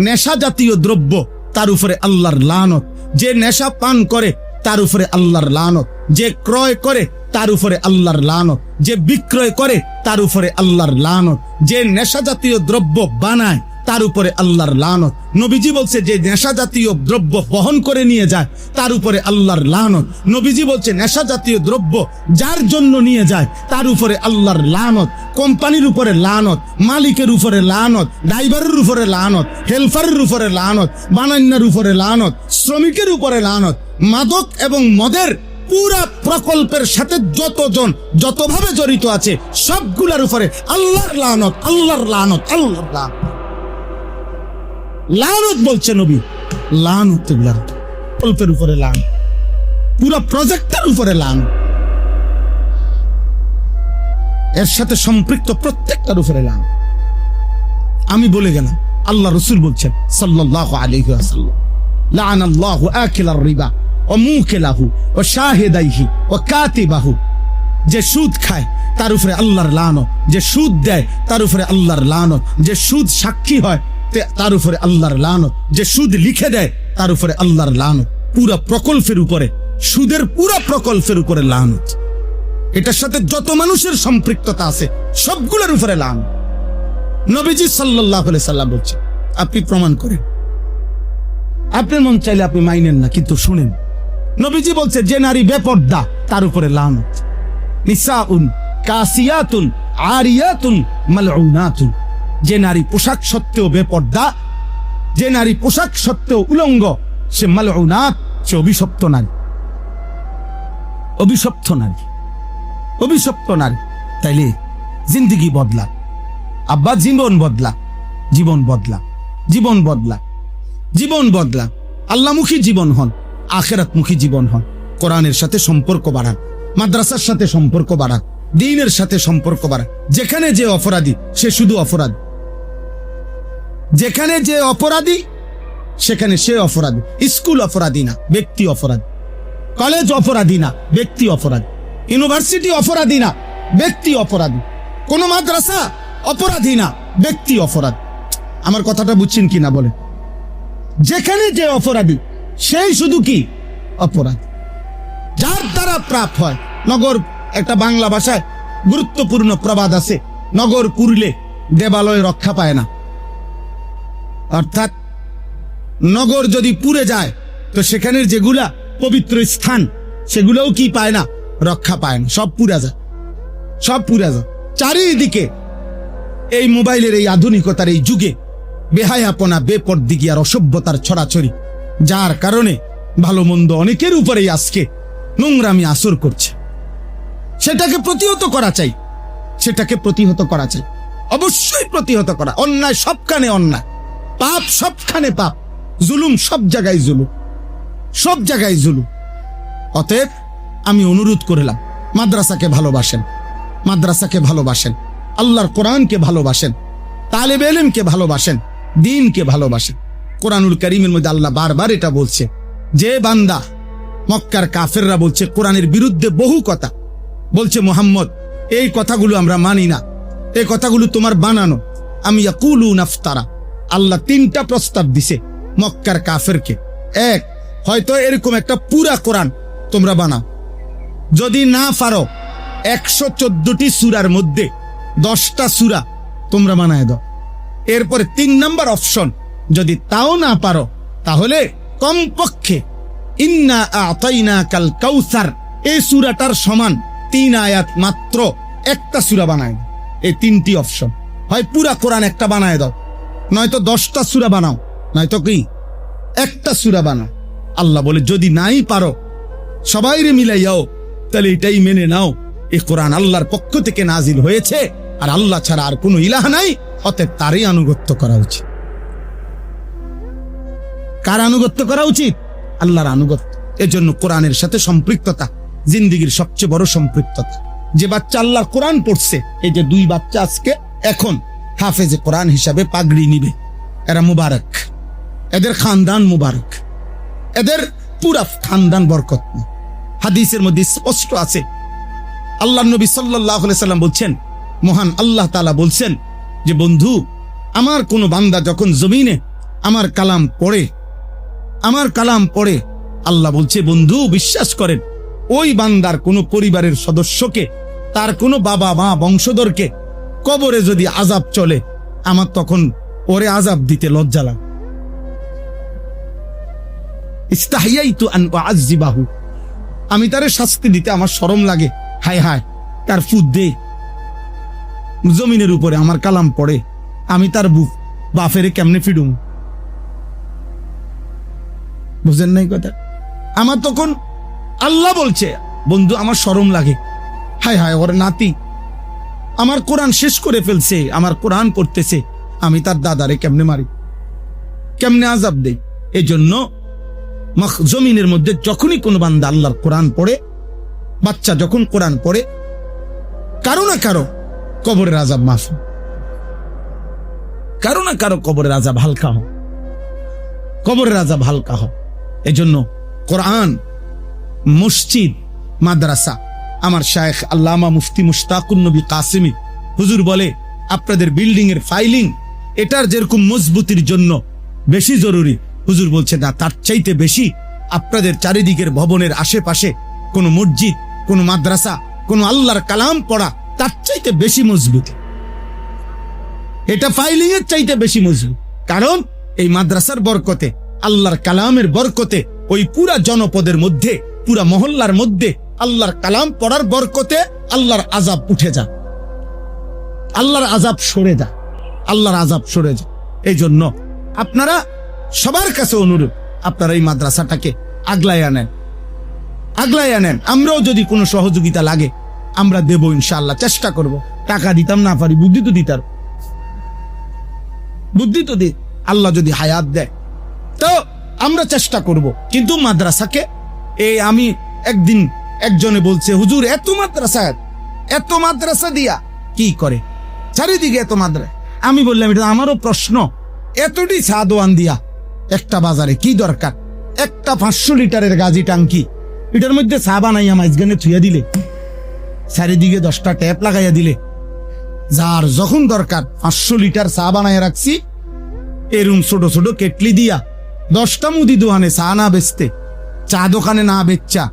নেশা জাতীয় দ্রব্য, তার উপরে আল্লাহর লানত। যে নেশা পান করে তার উপরে আল্লাহর লানত, যে ক্রয় করে তার উপরে আল্লাহর লানত, যে বিক্রয় করে তার উপরে আল্লাহর লানত, যে নেশা জাতীয় দ্রব্য বানায় তার উপরে আল্লাহর লানত। নবীজি বলছে, যে নেশা জাতীয় দ্রব্য বহন করে নিয়ে যায় তার উপরে আল্লাহর লানত। নবীজি বলছে, নেশা জাতীয় দ্রব্য যার জন্য নিয়ে যায় তার উপরে আল্লাহর লানত। কোম্পানির উপরে লানত, মালিকের উপরে লানত, ড্রাইভারের উপরে লানত, হেলফারের উপরে লানত, বানান্নার উপরে লানত, শ্রমিকের উপরে লানত। মাদক এবং মদের পুরা প্রকল্পের সাথে যতজন যতভাবে জড়িত আছে সবগুলোর উপরে আল্লাহর লানত, আল্লাহর লানত, আল্লাহর লানত। লানত বলছে নবী, লানত এগুলার প্রকল্পের উপরে লানত, পুরা প্রজেক্টের উপরে লানত, এর সাথে সম্পৃক্ত প্রত্যেকটার উপরে লানত। আমি বলে গেলাম, আল্লাহ রাসূল বলছেন সাল্লাল্লাহু আলাইহি ওয়াসাল্লাম, লাআনাল্লাহু আকিলার রিবা ওয়া মুকিলাহু ওয়া শাহিদাইহি ওয়া কাতিবাহু। যে সুদ খায় তার উপরে আল্লাহর লানত, যে সুদ দেয় তার উপরে আল্লাহর লানত, যে সুদ সাক্ষী হয় তার উপরে আল্লাহর লানত, যে সুদ লিখে দেয় তার উপরে আল্লাহর লানত। পুরা প্রকল্পের উপরে, সুদের পুরা প্রকল্পের উপরে লানত। এটার সাথে যত মানুষের সম্পৃক্ততা আছে সবগুলোর উপরে লানত। নবীজি সাল্লাল্লাহু আলাইহি সাল্লাম বলছে, আপনি প্রমাণ করেন। আপনার মন চাইলে আপনি মাইনেন না, কিন্তু শুনেন। নবীজি বলছে, যে নারী বেপর্দা তার উপরে লানত। নিসাউন কাসিয়াতুন আরিয়াতুন মালউনাতুন। যে নারী পোশাক সত্ত্বেও বেপর্দা, যে নারী পোশাক সত্ত্বেও উলঙ্গ, সে মালউনাত, সে অভিশপ্ত নারী, অভিশপ্ত নারী, অভিশপ্ত নারী। তাইলে জিন্দিগি বদলা আব্বা, জীবন বদলা, জীবন বদলা, জীবন বদলা, জীবন বদলা। আল্লাহমুখী জীবন হন, আখিরাতমুখী জীবন হন। কোরআনের সাথে সম্পর্ক বাড়ান, মাদ্রাসার সাথে সম্পর্ক বাড়ান, দ্বীনের সাথে সম্পর্ক বাড়ান। যেখানে যে অপরাধী সে শুধু অপরাধী, যেখানে যে অপরাধী সেখানে সে অপরাধী। স্কুল অপরাধী না, ব্যক্তি অপরাধী। কলেজ অপরাধী না, ব্যক্তি অপরাধী। ইউনিভার্সিটি অপরাধী না, ব্যক্তি অপরাধী। কোন মাদ্রাসা অপরাধী না, ব্যক্তি অপরাধী। আমার কথাটা বুঝছেন কিনা বলে? যেখানে যে অপরাধী সেই শুধু কি অপরাধী, যার দ্বারা প্রাপ হয়। নগর, একটা বাংলা ভাষায় গুরুত্বপূর্ণ প্রবাদ আছে, নগর পুরলে দেবালয় রক্ষা পায় না। অর্থাৎ নগর যদি পুড়ে যায় তো সেখানের যেগুলা পবিত্র স্থান সেগুলোও কি পায় না, রক্ষা পায় না, সব পুরা যায়, সব পুরা যায়। চারিদিকে এই মোবাইলের এই আধুনিকতার এই যুগে বেহায়াপনা, বেপরদিগি আর অসভ্যতার ছড়াছড়ি, যার কারণে ভালো মন্দ অনেকের উপরেই আজকে নোংরামি আসর করছে। সেটাকে প্রতিহত করা চাই, সেটাকে প্রতিহত করা চাই, অবশ্যই প্রতিহত করা। অন্যায় সবখানে অন্যায়, পাপ সবখানে পাপ, জুলুম সব জায়গায় জুলুম, সব জায়গায় জুলুম। অতএব আমি অনুরোধ করলাম, মাদ্রাসাকে ভালোবাসেন, মাদ্রাসাকে ভালোবাসেন, আল্লাহর কোরআনকে ভালোবাসেন, তালেব ইলমকে ভালোবাসেন, দ্বীনকে ভালোবাসেন। কোরআনুল কারীমের মধ্যে আল্লাহ বারবার এটা বলছে যে বান্দা, মক্কার কাফেররা বলছে কোরআনের বিরুদ্ধে বহু কথা বলছে, মুহাম্মদ এই কথাগুলো আমরা মানি না, এই কথাগুলো তোমার বানানো। আমি ইয়াকুলুনা ইফতারা। আল্লাহ 3টা প্রস্তাব দিছে মক্কার কাফেরকে। এক, হয়তো এরকম একটা পুরা কোরআন তোমরা বানাও, যদি না পারো 114টি সূরার মধ্যে 10টা সূরা তোমরা বানায় দাও। এরপরে 3 নাম্বার অপশন, যদি তাও না পারো তাহলে কমপক্ষে ইন্না আতাইনাকাল কাউসার এই সূরাটার সমান 3 আয়াত মাত্র একটা সূরা বানায় দাও। এই 3টি অপশন, হয় পুরা কোরআন একটা বানায় দাও, নয়তো 10টা সূরা বানাও, নয়তো কি একটা সূরা বানাও। আল্লাহ বলে যদি নাই পারো সবাইরে মিলাইয়াও, তাহলে এটাই মেনে নাও এই কোরআন আল্লাহর পক্ষ থেকে নাজিল হয়েছে, আর আল্লাহ ছাড়া আর কোনো ইলাহ নাই, অতএব তারই আনুগত্য করা উচিত। কার আনুগত্য করা উচিত? আল্লাহর আনুগত্য। এজন্য কোরআনের সাথে সম্পৃক্ততা জিন্দেগীর সবচেয়ে বড় সম্পৃক্ততা। যে বাচ্চা আল্লাহর কোরআন পড়ছে, এই যে 2 বাচ্চা আজকে এখন হাফেজে কোরআন হিসাবে পাগড়ি নিবে, এরা মুবারক, এদের খানদান মুবারক, এদের পুরা খানদান বরকতময়। হাদিসের মধ্যে স্পষ্ট আছে, আল্লাহর নবী সাল্লাল্লাহু আলাইহি সাল্লাম বলছেন, মহান আল্লাহ তাআলা বলছেন যে বন্ধু, আমার কোন বান্দা যখন জমিনে আমার কালাম পড়ে, আমার কালাম পড়ে, আল্লাহ বলছে বন্ধু বিশ্বাস করেন, ওই বান্দার কোন পরিবারের সদস্যকে, তার কোনো বাবা মা বংশধরকে কবরে যদি আযাব চলে, আমার তখন ওরে আযাব দিতে লজ্জা লাগে। ইস্তাহিয়াইতু আন উআযযিবাহু, আমি তারে শাস্তি দিতে আমার শরম লাগে। হায় হায়, তার ফুদ দে, জমিনের উপরে আমার কালাম পড়ে, আমি তার বুক বাফেরে কেমনে ফিডুম? বুঝেন নাই কথা? আমার তখন আল্লাহ বলছে বন্ধু আমার শরম লাগে, হায় হায় ওর নাতি আমার কোরআন শেষ করে ফেলছে, আমার কোরআন পড়তেছে, আমি তার দাদারে কেমনে মারি, কেমনে আযাব দেই? এই জন্য জমিনের মধ্যে যখনই কোনো বান্দা আল্লাহর কোরআন পড়ে, বাচ্চা যখন কোরআন পড়ে, কারো না কারো কবরের আযাব মাফ, কারো না কারো কবরের আযাব হালকা হয়, কবরের আযাব হালকা হয়। এজন্য কোরআন, মসজিদ, মাদ্রাসা, আমার শায়েখ আল্লামা মুফতি মুশতাকুন নবী কাসেমী হুজুর বলে, আপনাদের বিল্ডিং এর ফাইলিং এটার যেরকম মজবুতির জন্য বেশি জরুরি, হুজুর বলছে না, তার চাইতে বেশি আপনাদের চারিদিকের ভবনের আশেপাশে কোনো মসজিদ, কোনো মাদ্রাসা, কোনো আল্লাহর কালাম পড়া তার চাইতে বেশি মজবুত। এটা ফাইলিং এর চাইতে বেশি মজবুত, কারণ এই মাদ্রাসার বরকতে, আল্লাহর কালামের বরকতে ওই পুরা জনপদের মধ্যে, পুরা মহল্লার মধ্যে আল্লাহর কালাম পড়ার বরকতে আল্লাহর আযাব উঠে যায়, আল্লাহর আযাব সরে যায়, আল্লাহর আযাব সরে যায়। এই জন্য আপনারা সবার কাছে অনুরোধ, আপনারা এই মাদ্রাসাটাকে আগলায় আনেন, আগলায় আনেন। আমরাও যদি কোনো সহযোগিতা লাগে আমরা দেব ইনশাআল্লাহ, চেষ্টা করব। টাকা দিতাম না পারি, বুদ্ধি তো দিতার, বুদ্ধি তো দি, আল্লাহ যদি হায়াত দেয় তো আমরা চেষ্টা করব। কিন্তু মাদ্রাসাকে, এই আমি একদিন একজনে বলছে হুজুর এত মাদ্রাসা দিয়া কি করে, চারিদিকে এত মাদ্রাসা। আমি বললাম এটা আমারও প্রশ্ন, এতটি চা দোয়ান দিয়া একটা বাজারে কি দরকার? একটা 500 লিটারের গাজি টাঙ্কি, এটার মধ্যে চা বানাইয়া মাইজগানে থুইয়া দিলে, চারিদিকে 10টা ট্যাপ লাগাইয়া দিলে, যার যখন দরকার 500 লিটার চা বানাইয়া রাখছি। এরম ছোট ছোট কেটলি দিয়া 10টা মুদি দোকানে চা না বেচতে, চা দোকানে না বেচা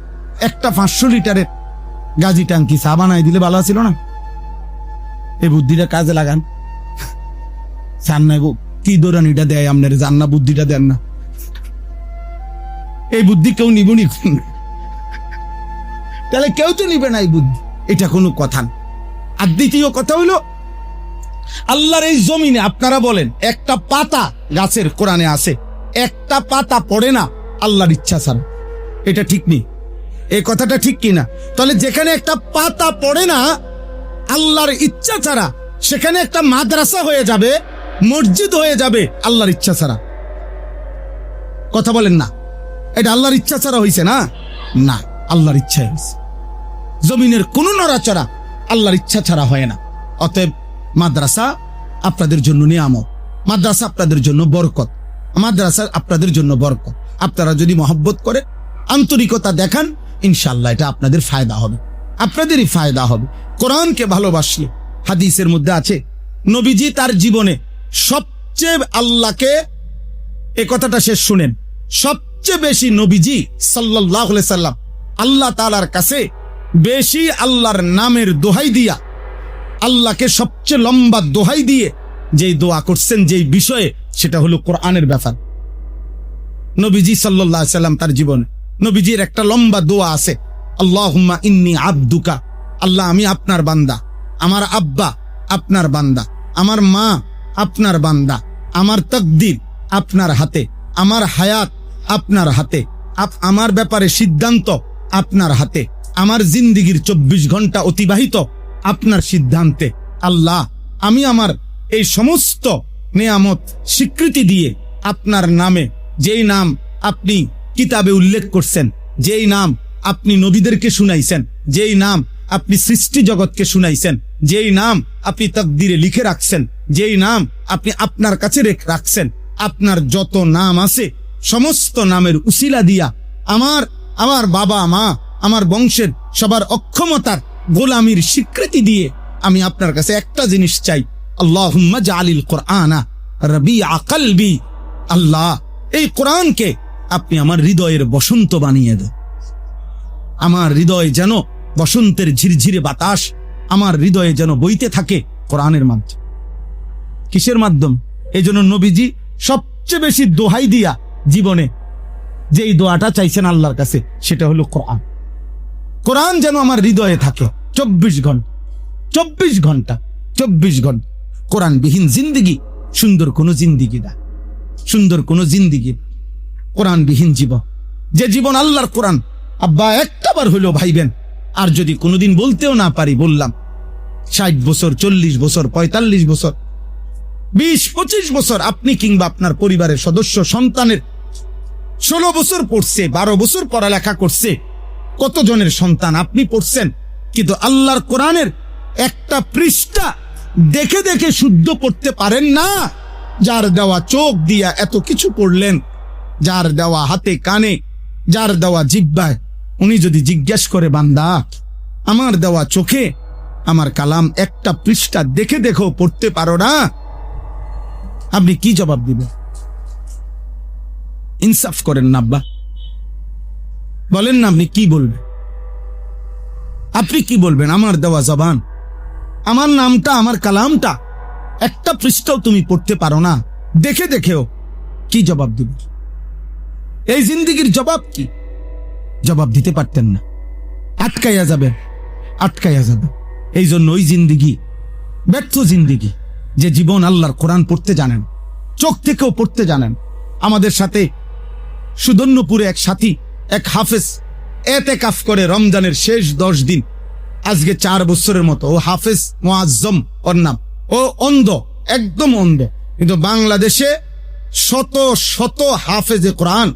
একটা 500 লিটারের গাজি টাঙ্কি চা বানাই দিলে ভালো ছিল না? এই বুদ্ধিটা কাজে লাগান। চান না কি দৌড়ানিটা দেয় আপনার, জান না বুদ্ধিটা দেন না। এই বুদ্ধি কেউ নিব নি? তাহলে কেউ তো নিবে না এই বুদ্ধি, এটা কোনো কথা না। আর দ্বিতীয় কথা হইলো, আল্লাহর এই জমিনে আপনারা বলেন একটা পাতা গাছের কোরআনে আছে, একটা পাতা পড়ে না আল্লাহর ইচ্ছা ছাড়া, এটা ঠিক নেই? এই কথাটা ঠিক কিনা? তাহলে যেখানে একটা পাতা পড়ে না আল্লাহর ইচ্ছা ছাড়া, সেখানে একটা মাদ্রাসা হয়ে যাবে, মসজিদ হয়ে যাবে আল্লাহর ইচ্ছা ছাড়া। কথা বলেন না, এটা আল্লাহর ইচ্ছা ছাড়া হয়েছে না? না, আল্লাহর ইচ্ছা হয়েছে। জমিনের কোন নড়াচড়া আল্লাহর ইচ্ছা ছাড়া হয় না। অতএব মাদ্রাসা আপনাদের জন্য নিয়ামত, মাদ্রাসা আপনাদের জন্য বরকত, মাদ্রাসা আপনাদের জন্য বরকত। আপনারা যদি মহব্বত করে আন্তরিকতা দেখান, ইনশাআল্লাহ এটা আপনাদের ফায়দা হবে, আপনাদেরই ফায়দা হবে। কোরআনকে ভালোবাসলে, হাদিসের মধ্যে আছে নবীজি তার জীবনে সবচেয়ে আল্লাহকে, এ কথাটা শেষ শুনেন, সবচেয়ে বেশি নবীজি সাল্লাল্লাহু আলাইহি সাল্লাম আল্লাহ তাআলার কাছে বেশি আল্লাহর নামের দোহাই দিয়া, আল্লাহকে সবচেয়ে লম্বা দোহাই দিয়ে যেই দোয়া করছেন, যেই বিষয়ে, সেটা হলো কোরআনের ব্যাপার। নবীজি সাল্লাল্লাহু আলাইহি সাল্লাম তার জীবনে নবীজির একটা লম্বা দোয়া আছে, আল্লাহুম্মা ইন্নী আবদুকা, আল্লাহ আমি আপনার বান্দা, আমার আব্বা আপনার বান্দা, আমার মা আপনার বান্দা, আমার তাকদীর আপনার হাতে, আমার হায়াত আপনার হাতে, আমার ব্যাপারে সিদ্ধান্ত আপনার হাতে, আমার জিন্দিগির 24 ঘন্টা অতিবাহিত আপনার সিদ্ধান্তে। আল্লাহ আমি আমার এই সমস্ত নেয়ামত স্বীকৃতি দিয়ে আপনার নামে, যেই নাম আপনি কিতাবে উল্লেখ করছেন, যেই নাম আপনি নবীদেরকে শুনাইছেন, যেই নাম আপনি সৃষ্টি জগৎকে শুনাইছেন, যেই নাম আপনি তাকদীরে লিখে রাখছেন, যেই নাম আপনি আপনার কাছে রাখছেন, আপনার যত নাম আছে সমস্ত নামের উসিলা দিয়া আমার বাবা মা, আমার বংশের সবার অক্ষমতার গোলামির স্বীকৃতি দিয়ে আমি আপনার কাছে একটা জিনিস চাই, আল্লাহুম্মা জাআলিল কুরআনা রাবিআ কলবি, আল্লাহ এই কোরআনকে আপনি আমার হৃদয়ের বসন্ত বানিয়ে দেন। আমার হৃদয় যেন বসন্তের ঝিরঝিরে বাতাস আমার হৃদয়ে যেন বইতে থাকে কোরআনের মাধ্যমে। কিসের মাধ্যম? এই জন্য নবীজি সবচেয়ে বেশি দোহাই দিয়া জীবনে যেই দোয়াটা চাইছেন আল্লাহর কাছে, সেটা হলো কোরআন। কোরআন যেন আমার হৃদয়ে থাকে 24 ঘন্টা, 24 ঘন্টা, 24 ঘন্টা। কোরআনবিহীন জিন্দিগি সুন্দর কোনো জিন্দিগি না, সুন্দর কোনো জিন্দিগি। কোরআনবিহীন জীবন, যে জীবন আল্লাহর কোরআন আব্বা একটাবার হইলো ভাইবেন। আর যদি কোনোদিন বলতেও না পারি, বললাম 60 বছর, 40 বছর, 45 বছর, 20-25 বছর আপনি কিংবা আপনার পরিবারের সদস্য সন্তানের 16 বছর পড়ছে, 12 বছর পড়ালেখা করছে, কতজনের সন্তান আপনি পড়ছেন, কিন্তু আল্লাহর কোরআনের একটা পৃষ্ঠা দেখে দেখে শুদ্ধ পড়তে পারেন না। যার দেওয়া চোখ দিয়া এত কিছু পড়লেন, যার দেওয়া হাতে কানে, যার দেওয়া জিহ্বায়, উনি যদি জিজ্ঞেস করে বান্দা আমার দেওয়া চোখে আমার কালাম একটা পৃষ্ঠা দেখে দেখেও পড়তে পারো না, আপনি কি জবাব দিবেন? ইনসাফ করেন না আব্বা, বলেন না আপনি কি বলবেন? আপনি কি বলবেন? আমার দেওয়া জবান, আমার নামটা, আমার কালামটা একটা পৃষ্ঠাও তুমি পড়তে পারো না দেখে দেখেও, কি জবাব দিবেন? এই জিন্দিগির জবাব কি? জবাব দিতে পারতেন না, আটকাইয়া যাবেন, আটকাইয়া যাবেন। এই জন্য ওই জিন্দিগি ব্যর্থ জিন্দিগি, যে জীবন আল্লাহর কোরআন পড়তে জানেন, চোখ থেকেও পড়তে জানেন। আমাদের সাথে সুদন্যপুরে এক সাথী, এক হাফেজ এতেকাফ করে রমজানের শেষ 10 দিন, আজকে 4 বছরের মতো। ও হাফেজ মুআজ্জম ওর নাম, ও অন্ধ, একদম অন্ধ, কিন্তু বাংলাদেশে শত শত হাফেজে কোরআন,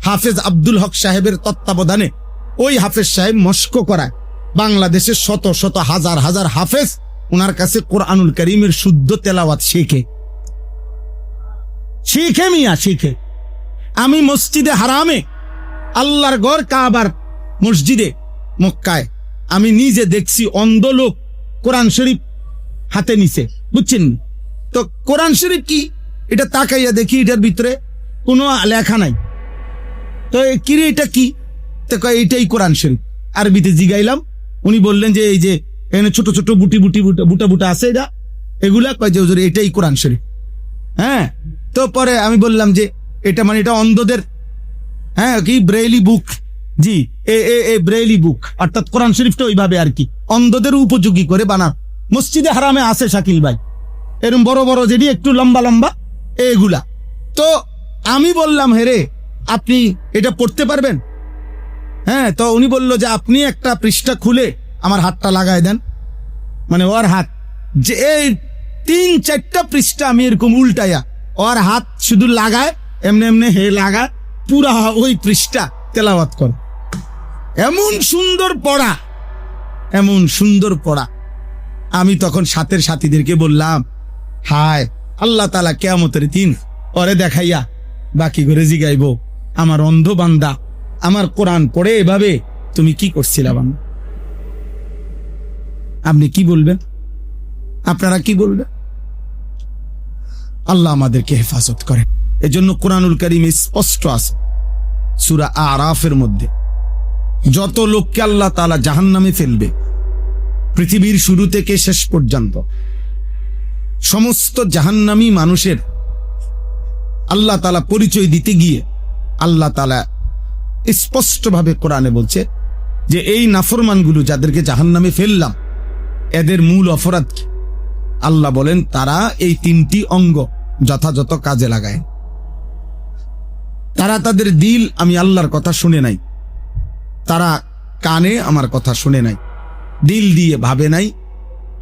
হাফেজ আব্দুল হক সাহেবের তত্ত্বাবধানে ওই হাফেজ সাহেব মস্ক করায় বাংলাদেশের শত শত হাজার হাজার হাফেজ ওনার কাছে কোরআনুল কারীমের শুদ্ধ তেলাওয়াত শিখে মিয়া শিখে। আমি মসজিদে হারামে, আল্লাহর ঘর কাবার মসজিদে মক্কায় আমি নিজে দেখছি অন্ধ লোক কোরআন শরীফ হাতে নিছে, বুঝছেন? তো কোরআন শরীফ কি এটা তাকাইয়া দেখি, এটার ভিতরে কোনো লেখা নাই, তো কিরে এটা কি? তো এইটাই কোরআন শরীফ। আরবিতে জিগাইলাম, উনি বললেন যে এই যে এখানে ছোট ছোট বুটা বুটা আছে, এগুলা কয় যে হুজুর এটাই কোরআন শরীফ। হ্যাঁ, তো পরে আমি বললাম যে এটা মানে এটা অন্ধদের হ্যাঁ, কি ব্রেইলি বুক, জি, এ ব্রেইলি বুক, অর্থাৎ কোরআন শরীফটা ওইভাবে আর কি অন্ধদের উপযোগী করে বানান। মসজিদে হারামে আছে শাকিল ভাই, এরকম বড় বড় যেটি একটু লম্বা লম্বা এগুলা। তো আমি বললাম, হেরে আপনি এটা পড়তে পারবেন? হ্যাঁ, তো উনি বলল যে আপনি একটা পৃষ্ঠা খুলে আমার হাতটা লাগায় দেন। মানে ওর হাত যে এই 3-4টা পৃষ্ঠা আমি এরকম উল্টাইয়া ওর হাত শুধু লাগায়, এমনি এমনি হে লাগায়, পুরা ওই পৃষ্ঠা তেলাওয়াত করে। এমন সুন্দর পড়া, এমন সুন্দর পড়া। আমি তখন সাথের সাথীদেরকে বললাম, হায় আল্লাহ তাআলা কিয়ামতের দিন ওরে দেখাইয়া বাকি করে জিগাইব, আমার অন্ধ বান্দা আমার কোরআন পড়ে এভাবে তুমি কি করছিলা বান্দা? আপনি কি বলবেন? আপনারা কি বলবেন? আল্লাহ আমাদেরকে হেফাজত করেন। এজন্য কোরআনুল কারীমে স্পষ্ট আছে সূরা আরাফের মধ্যে, যত লোককে আল্লাহ তাআলা জাহান্নামে ফেলবে পৃথিবীর শুরু থেকে শেষ পর্যন্ত, সমস্ত জাহান্নামী মানুষের আল্লাহ তাআলা পরিচয় দিতে গিয়ে আল্লাহ তাআলা স্পষ্টভাবে কোরআনে বলছে যে এই নাফরমানগুলো যাদেরকে জাহান্নামে ফেললাম এদের মূল অপরাধ কি? আল্লাহ বলেন তারা এই 3টি অঙ্গ যথাযথ কাজে লাগায়। তারা তাদের দিল আমি আল্লাহর কথা শুনে নাই, তারা কানে আমার কথা শুনে নাই, দিল দিয়ে ভাবে নাই,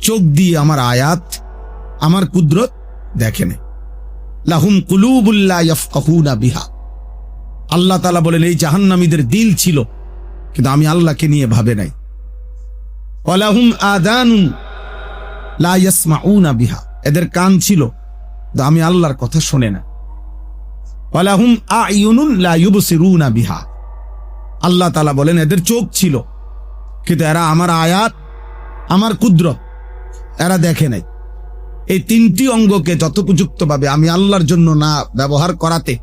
চোখ দিয়ে আমার আয়াত আমার কুদরত দেখে নাই। লাহুম কুলুবুল লা ইয়াফকাহুনা বিহা। আল্লাহ তাআলা বলেন এই জাহান্নামীদের দিল ছিল কিন্তু আমি আল্লাহকে নিয়ে ভাবে নাই। ওয়ালাহুম আযানুন লা ইয়াসমাউনা বিহা। এদের কান ছিল কিন্তু আমি আল্লাহর কথা শুনে না। ওয়ালাহুম আ'য়ুনুন লা ইউবসিরুনা বিহা। আল্লাহ তাআলা বলেন এদের চোখ ছিল কিন্তু এরা আমার আয়াত আমার কুদরত এরা দেখে নাই। এই 3টি অঙ্গকে যথোপযুক্তভাবে আমি আল্লাহর জন্য না ব্যবহার করাতে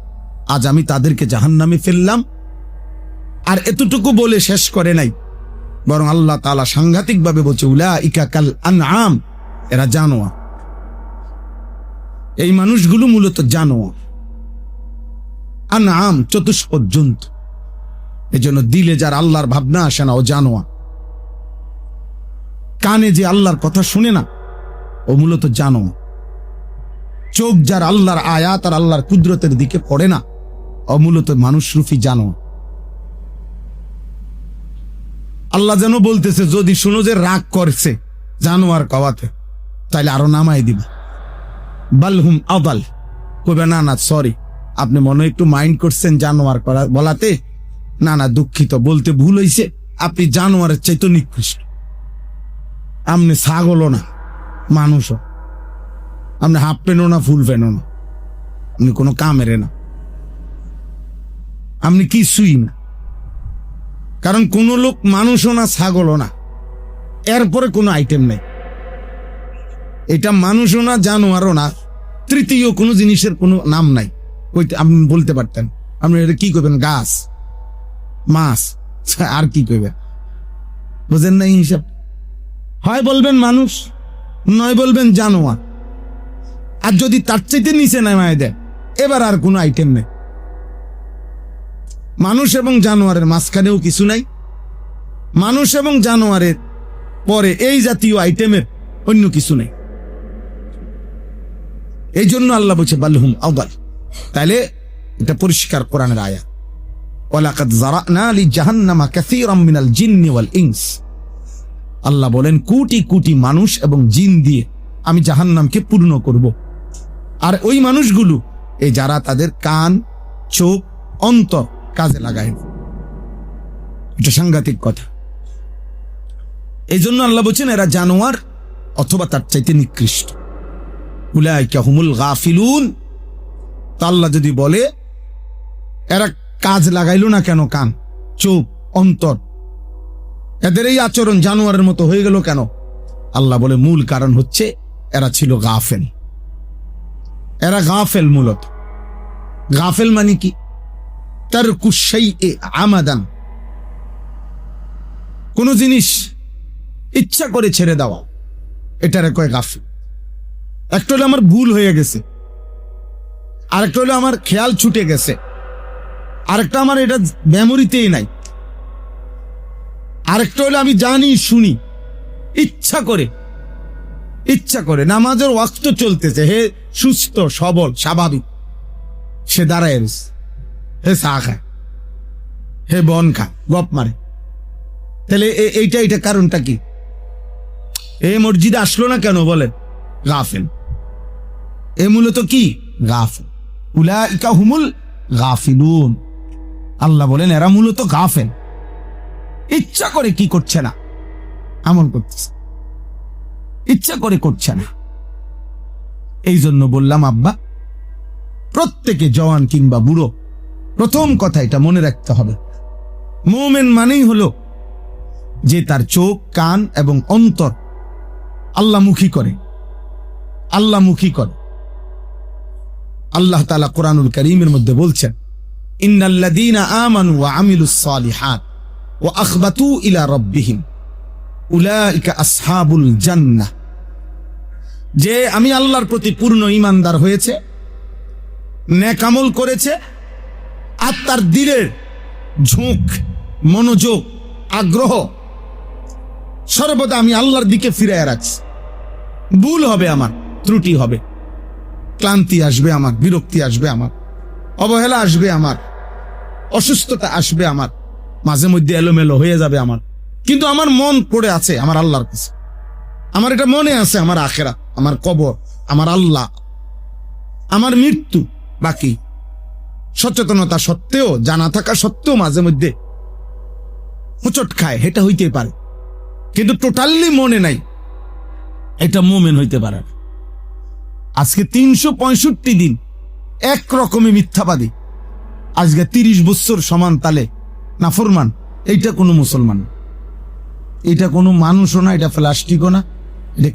আজ আমি তাদেরকে জাহান্নামে ফেললাম। আর এতটুকু বলে শেষ করে নাই, বরং আল্লাহ তাআলা সাংঘাতিকভাবে বলছে উলাইকা কাল আনআম, এরা জানোয়ার। এই মানুষগুলো মূলত জানোয়ার, আনআম চতুষ্পদ জন্তু। এজন্য দিলে যার আল্লাহর ভাবনা আসে না ও জানোয়ার, কানে যে আল্লাহর কথা শুনে না ও মূলত জানোয়ার, চোখ যার আল্লাহর আয়াত আর আল্লাহর কুদরতের দিকে পড়ে না ও মূলত মানুষরূপী জানোয়ার। আল্লাহ যেন বলতেছে যদি শুনো যে রাগ করছে জানোয়ার কওয়াতে তাইলে আরো নামাই দিবা। বালহুম আদাল, কবে না না সরি আপনি মনে একটু মাইন্ড করছেন জানোয়ার করা বলাতে, না না দুঃখিত বলতে ভুল হইছে, আপনি জানোয়ারের চাইতে নিকৃষ্ট। আপনি ছাগলও না মানুষও, আপনি হাফ প্যান্টও না ফুল প্যান্টও না, আপনি কোনো কামেরে না, আপনি কিছুই না। কারণ কোন লোক মানুষও না ছাগলও না, এরপরে কোনো আইটেম নেই। এটা মানুষও না জানোয়ারও না, তৃতীয় কোনো জিনিসের কোনো নাম নাই। আপনি বলতে পারতেন আপনি এটা কি করবেন, গাছ মাছ আর কি করবেন, বুঝেন না হিসাব। হয় বলবেন মানুষ, নয় বলবেন জানোয়ার। আর যদি তার চাইতে নিচে নামায় দেয় এবার আর কোনো আইটেম নেই। মানুষ এবং জানোয়ারের মাঝখানেও কিছু নাই, মানুষ এবং জানোয়ারের পরে এই জাতীয় আইটেমের অন্য কিছু নেই। এই জন্য আল্লাহ বলছে বালহুম আদাল। তাইলে এটা পরিষ্কার কোরআনের আয়াত, ওয়ালাকাদ যারানা লিজাহান্নামা কাসীরাম মিনাল জিন্নি ওয়াল ইনস। আল্লাহ বলেন কোটি কোটি মানুষ এবং জিন দিয়ে আমি জাহান্নামকে পূর্ণ করব। আর ওই মানুষগুলো এই যারা তাদের কান চোখ অন্তর কাজে লাগায়, এটা সাংঘাতিক কথা। এই জন্য আল্লাহ বলছেন এরা জানোয়ার অথবা তার চাইতে নিকৃষ্ট। উলাইকা হুমুল গাফিলুন। তা আল্লাহ যদি বলে এরা কাজ লাগাইলো না কেন, কান চোখ অন্তর, এদের এই আচরণ জানোয়ারের মতো হয়ে গেল কেন? আল্লাহ বলে মূল কারণ হচ্ছে এরা ছিল গাফেল। এরা গাফেল, মূলত গাফেল মানে কি? তারকু শাইই আমাদান, কোন জিনিস ইচ্ছা করে ছেড়ে দেওয়া, এটারে কয় গাফেল। একটা হলো আমার ভুল হয়ে গেছে, আরেকটা হলো আমার খেয়াল ছুটে গেছে, আরেকটা আমার এটা মেমোরিতেই নাই, আরেকটা হলো আমি জানি শুনি ইচ্ছা করে নামাজের ওয়াক্ত চলতেছে, হে সুস্থ সবল স্বাভাবিক, সে দাঁড়ায় রয়েছে, হে চা খায়, হে বন খায়, গপ মারে। তাহলে এইটা কারণটা কি? এ মসজিদে আসলো না কেন বলেন? গাফেল। এ মূলত কি? গাফেল। উলাইকা হুমুল গাফিলুন। আল্লাহ বলেন এরা মূলত গাফেল। ইচ্ছা করে কি করছে না, আমল করতেছে, ইচ্ছা করে করছে না। এই জন্য বললাম আব্বা, প্রত্যেকে জওয়ান কিংবা বুড়ো, প্রথম কথা এটা মনে রাখতে হবে, মুমিন মানেই হলো যে তার চোখ, কান এবং অন্তর আল্লাহমুখী করে। আল্লাহ তাআলা কোরআনুল কারীমের মধ্যে বলছেন, ইন্নাল্লাযীনা আমানু ওয়া আমিলুস সালিহাত ওয়া আখবাতু ইলা রাব্বিহিম উলাইকা আসহাবুল জান্নাহ। যে আমি আল্লাহর প্রতি পূর্ণ ঈমানদার হয়েছে, নেক আমল করেছে, আর তার দিলের ঝোঁক, মনোযোগ, আগ্রহ সর্বদা আমি আল্লাহর দিকে ফিরাইয়া রাখছি। ভুল হবে আমার, ত্রুটি হবে, ক্লান্তি আসবে আমার, বিরক্তি আসবে আমার, অবহেলা আসবে আমার, অসুস্থতা আসবে আমার, মাঝে মধ্যে এলোমেলো হয়ে যাবে আমার, কিন্তু আমার মন পড়ে আছে আমার আল্লাহর কাছে, আমার এটা মনে আছে আমার আখিরাত, আমার কবর, আমার আল্লাহ, আমার মৃত্যু বাকি। সচেতনতা সত্ত্বেও, জানা থাকা সত্ত্বেও মাঝে মধ্যে হোঁচট খায়, এটা হইতে পারে, কিন্তু টোটালি মনে নাই, এটা মুমিন হইতে পারে না। আজকে 365 দিন একরকমই মিথ্যাবাদী, আজকে 30 বছর সমান তালে নাফরমান, এইটা কোনো মুসলমান না, এটা কোনো মানুষও না, এটা প্লাস্টিকও না, এটা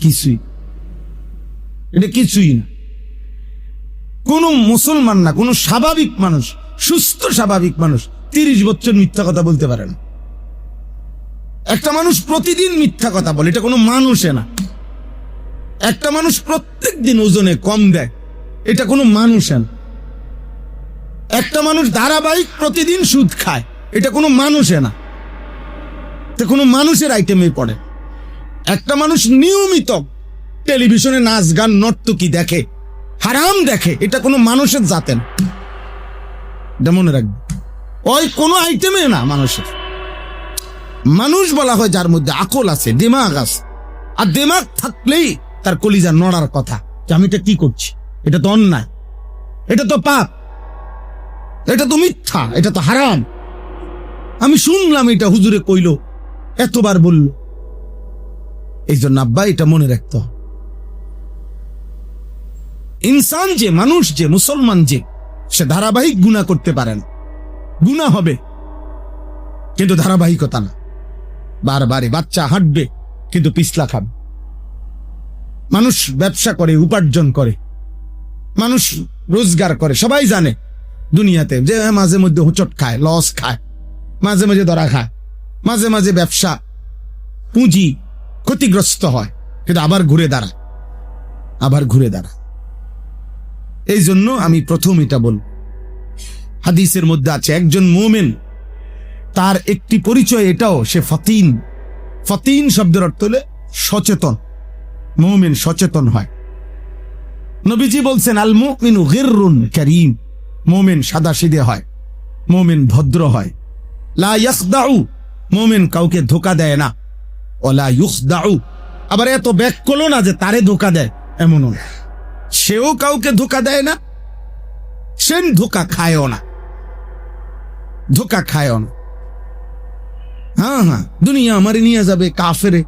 কিছুই না। কোন মুসলমান না, কোন স্বাভাবিক মানুষ, সুস্থ স্বাভাবিক মানুষ 30 বছর মিথ্যা কথা বলতে পারে না। একটা মানুষ প্রতিদিন মিথ্যা কথা বলে, এটা কোনো মানুষে না। একটা মানুষ প্রত্যেক দিন ওজনে কম দেয়, এটা কোনো মানুষে না। একটা মানুষ ধারাবাহিক প্রতিদিন সুদ খায়, এটা কোনো মানুষে না, এটা কোনো মানুষের আইটেমে পড়ে। একটা মানুষ নিয়মিত টেলিভিশনে নাচ গান নর্তকী দেখে, হারাম দেখে, এটা কোনো মানুষের জাতে না, এটা মনে রাখবে। ওই কোনো আইটেমে না মানুষের। মানুষ বলা হয় যার মধ্যে আকল আছে, দিমাগ আছে, আর দিমাগ থাকলেই তার কলিজা নড়ার কথা যে আমি এটা কি করছি, এটা তো অন্যায়, এটা তো পাপ, এটা তো মিথ্যা, এটা তো হারাম, আমি শুনলাম এটা হুজুরে কইল, এতবার বলল। এই জন্য আব্বা এটা মনে রাখতে হবে, ইনসান যে, মানুষ যে, মুসলমান যে, সে ধারাবাহিক গুনাহ করতে পারে না। গুনাহ হবে কিন্তু ধারাবাহিকতা না, বারবারে। বাচ্চা হাঁটবে কিন্তু পিছলা খাবে, মানুষ ব্যবসা করে, উপার্জন করে, মানুষ রোজগার করে, সবাই জানে দুনিয়াতে যে মাঝে মধ্যে হোঁচট খায়, লস খায়, মাঝে মাঝে ধরা খায়, মাঝে মাঝে ব্যবসা পুঁজি ক্ষতিগ্রস্ত হয়, কিন্তু আবার ঘুরে দাঁড়ায়। এই জন্য আমি প্রথম এটা বলব, হাদিসের মধ্যে আছে একজন মুমিন তার একটি পরিচয় এটাও, সে ফতিন শব্দের অর্থ হলে সচেতন। মুমিন সচেতন হয়। নবীজি বলছেন, আল মুমিনু গিররুন কারীম, মুমিন সাদাসিধে হয়, মুমিন ভদ্র হয়। লা ইয়াখদাউ, মুমিন কাউকে ধোঁকা দেয় না। ওয়ালা ইউখদাউ, আবার এত ব্যাক করলো না যে তারে ধোঁকা দেয়, এমনও না। সেও কাউকে ধোঁকা দেয় না, সে ধোঁকা খায়ও না। হ্যাঁ, দুনিয়া আমারে নিয়ে যাবে কাফেরে,